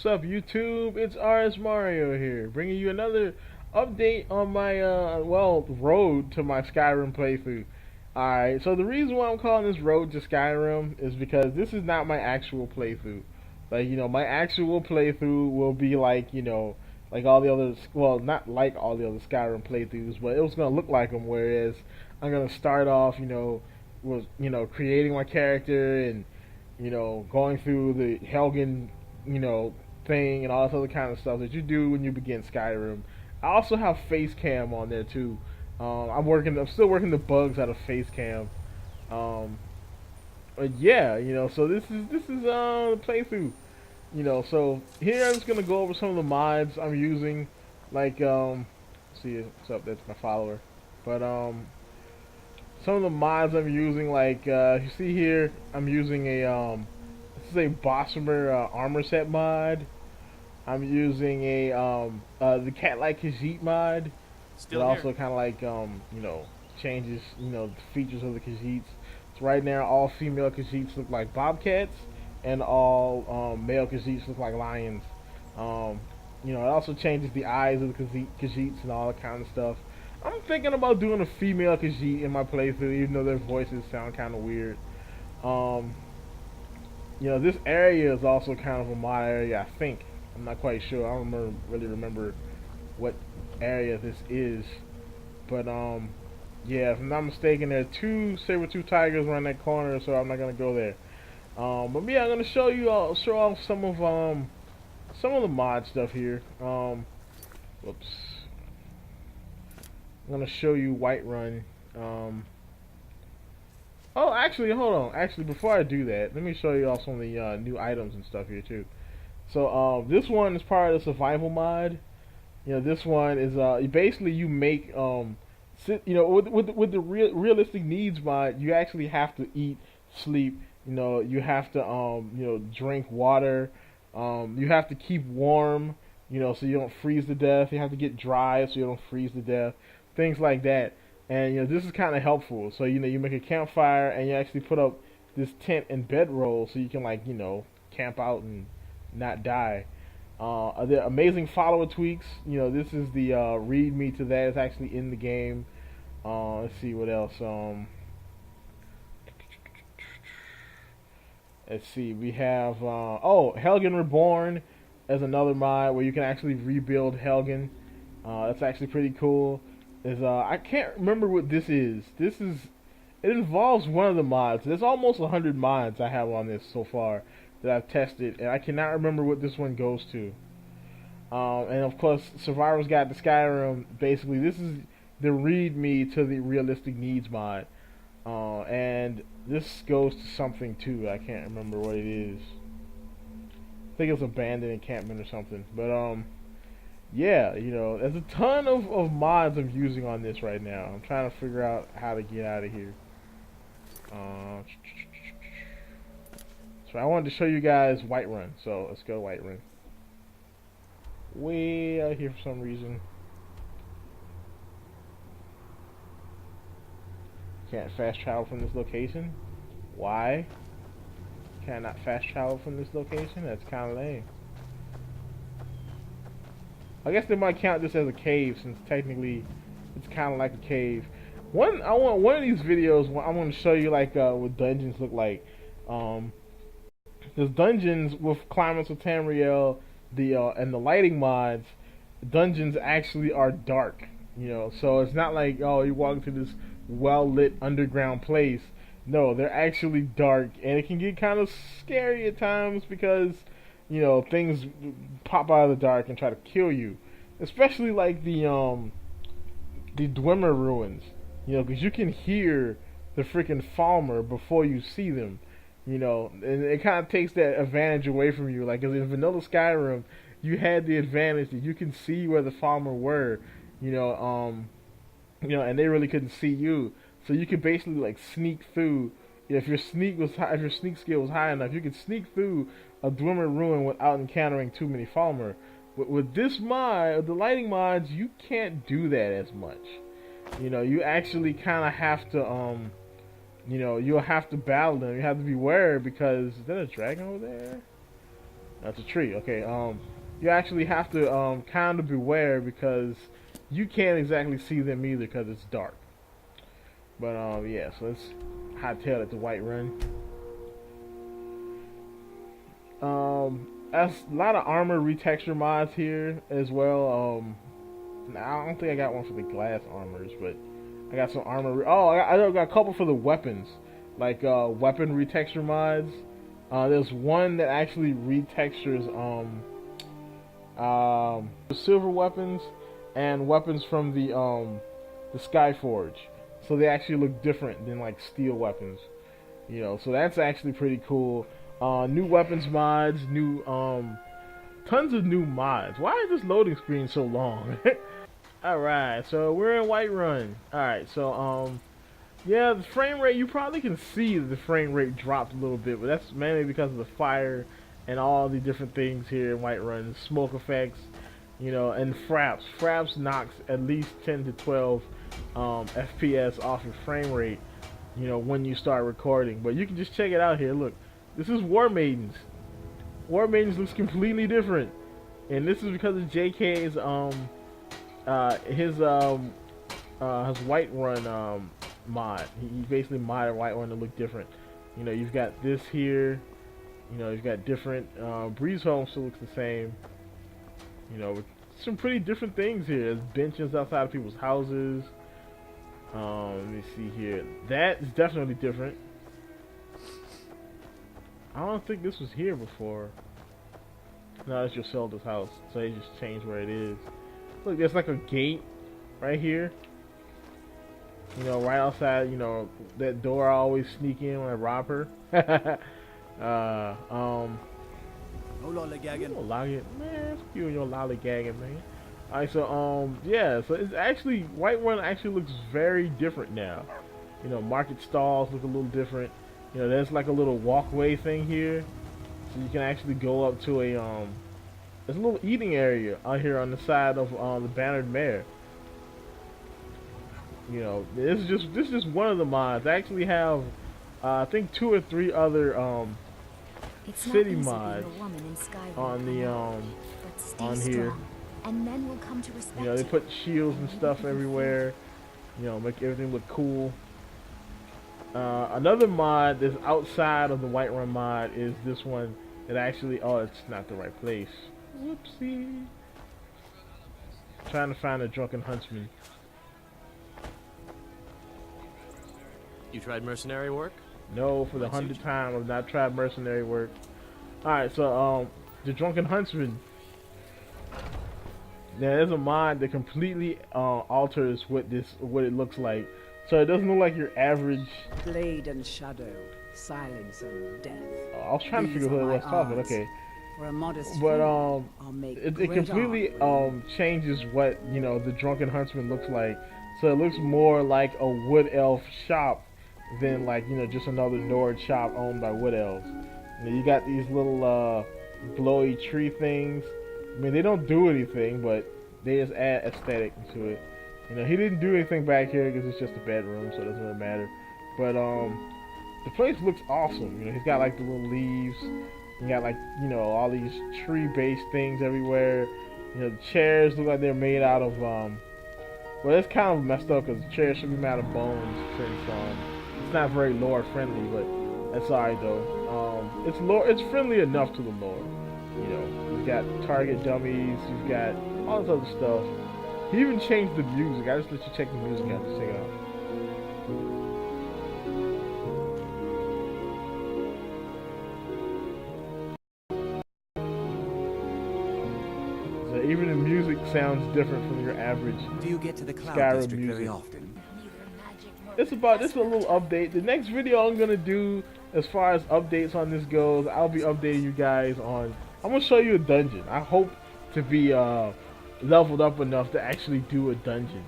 What's up, YouTube? It's RS Mario here, bringing you another update on my road to my Skyrim playthrough. Alright, so the reason why I'm calling this road to Skyrim is because this is not my actual playthrough. Like, my actual playthrough will be like, like all the other, well, not like all the other Skyrim playthroughs, but it was gonna look like them. Whereas I'm gonna start off, with creating my character and going through the Helgen, thing and all this other kind of stuff that you do when you begin Skyrim. I also have face cam on there too. I'm still working the bugs out of face cam. But yeah, so this is the playthrough. So here I'm just gonna go over some of the mods I'm using, like see what's up, that's my follower. But some of the mods I'm using, like you see here, I'm using a this is a Bosmer armor set mod. I'm using a the cat like Khajiit mod. It Still here. also kind of like changes the features of the Khajiits. So right now all female Khajiits look like bobcats, and all male Khajiits look like lions. It also changes the eyes of the Khajiits and all that kind of stuff. I'm thinking about doing a female Khajiit in my playthrough, even though their voices sound kind of weird. Um, this area is also kind of a mod area, I think. I'm not quite sure. I don't really remember what area this is. But, yeah, if I'm not mistaken, there are two saber-tooth tigers around that corner, so I'm not going to go there. But yeah, I'm going to show off some of the mod stuff here. Whoops. I'm going to show you Whiterun. Oh, actually, hold on. Actually, before I do that, let me show you all some of the new items and stuff here too. So, this one is part of the survival mod. This one is basically you make with the realistic needs mod, you actually have to eat, sleep. You have to drink water. You have to keep warm. So you don't freeze to death. You have to get dry so you don't freeze to death. Things like that. And this is kind of helpful. So you make a campfire and you actually put up this tent and bedroll so you can camp out and not die. The amazing follower tweaks. This is the readme to that. It's actually in the game. Let's see what else. Let's see. We have Helgen Reborn as another mod where you can actually rebuild Helgen. That's actually pretty cool. I can't remember what this is. It involves one of the mods. There's almost 100 mods I have on this so far that I've tested, and I cannot remember what this one goes to. And of course, Survivor's Guide to Skyrim. Basically, this is the readme to the realistic needs mod, and this goes to something too. I can't remember what it is. I think it's abandoned encampment or something. But yeah, there's a ton of mods I'm using on this right now. I'm trying to figure out how to get out of here. So I wanted to show you guys Whiterun. So let's go to Whiterun. Way out here for some reason. Can't fast travel from this location. Why? Cannot fast travel from this location? That's kind of lame. I guess they might count this as a cave, since technically it's kind of like a cave. One of these videos, I want to show you what dungeons look like. There's dungeons with climates with Tamriel, and the lighting mods. Dungeons actually are dark, so it's not like, oh, you walk into this well lit underground place. No, they're actually dark, and it can get kind of scary at times because things pop out of the dark and try to kill you. Especially like the Dwemer ruins, because you can hear the freaking Falmer before you see them, and it kind of takes that advantage away from you. Like, 'cause in vanilla Skyrim, you had the advantage that you can see where the Falmer were, and they really couldn't see you. So you could basically sneak through. If your sneak skill was high enough, you could sneak through a Dwemer ruin without encountering too many Falmer. With this mod, the lighting mods, you can't do that as much. You actually kind of have to, you'll have to battle them. You have to be wary because is that a dragon over there? That's a tree. Okay. You actually have to kind of beware because you can't exactly see them either because it's dark. But yeah. So let's hightail it to Whiterun. That's a lot of armor retexture mods here as well. I don't think I got one for the glass armors, but I got some armor. I got a couple for the weapons, like weapon retexture mods. There's one that actually retextures silver weapons and weapons from the Skyforge, so they actually look different than like steel weapons. You know, so that's actually pretty cool. New weapons mods, new tons of new mods. Why is this loading screen so long? Alright, so we're in Whiterun. Alright, so yeah, the frame rate, you probably can see that the frame rate dropped a little bit, but that's mainly because of the fire and all the different things here in Whiterun. The smoke effects, you know, and fraps. Fraps knocks at least 10 to 12 FPS off your frame rate, you know, when you start recording. But you can just check it out here. Look, this is War Maidens. War Maidens looks completely different, and this is because of JK's his Whiterun mod. He basically modded Whiterun to look different. You know, you've got this here. You know, you've got different. Breeze Home still looks the same. You know, with some pretty different things here. There's benches outside of people's houses. Let me see here. That is definitely different. I don't think this was here before. No, it's your Zelda's house. So they just changed where it is. Look, there's like a gate right here. You know, right outside, you know, that door I always sneak in when I rob her. No lollygagging. Man, it's you and your lollygagging, man. Alright, so, yeah, so it's actually, Whiterun actually looks very different now. You know, market stalls look a little different. You know, there's like a little walkway thing here. So you can actually go up to a, there's a little eating area out here on the side of, the Bannered Mare. You know, this is just one of the mods. I actually have, I think 2 or 3 other, city mods on the, on here. And men will come to respect you know, they put shields and stuff everywhere. You know, make everything look cool. Another mod that's outside of the Whiterun mod is this one that actually, oh, it's not the right place. Whoopsie. Trying to find a drunken huntsman. You tried mercenary work? No, for the 100th time, I've not tried mercenary work. Alright, so, the drunken huntsman. Now, there's a mod that completely alters what it looks like. So it doesn't look like your average. Blade and shadow, silence and death. I was trying to figure out who I was talking. Okay, for a modest but it completely changes what, you know, the drunken huntsman looks like. So it looks more like a wood elf shop than, like, you know, just another Nord shop owned by wood elves. You know, you got these little blowy tree things. I mean, they don't do anything, but they just add aesthetic to it. You know, he didn't do anything back here because it's just a bedroom, so it doesn't really matter. But the place looks awesome. You know, he's got like the little leaves. You got, like, you know, all these tree-based things everywhere. You know, the chairs look like they're made out of well, it's kind of messed up because the chairs should be made out of bones since it's not very lore friendly, but that's alright though. It's friendly enough to the lore. You know, you've got target dummies, you've got all this other stuff. He even changed the music. I just let you check the music out. Just check it out. So even the music sounds different from your average Do you get to the Cloud Skyrim District music. very often? This is a little update. The next video I'm gonna do, as far as updates on this goes, I'll be updating you guys on. I'm gonna show you a dungeon. I hope to be leveled up enough to actually do a dungeon.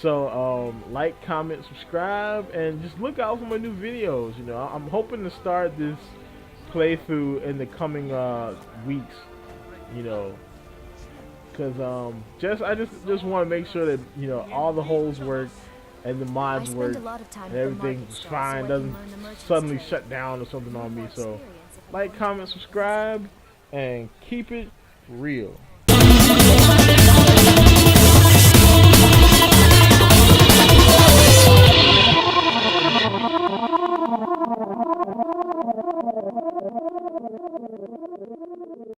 So like, comment, subscribe, and just look out for my new videos. You know, I'm hoping to start this playthrough in the coming weeks. You know, because I just want to make sure that, you know, all the holes work and the mods work and everything's fine, doesn't suddenly shut down or something on me. So like, comment, subscribe, and keep it real.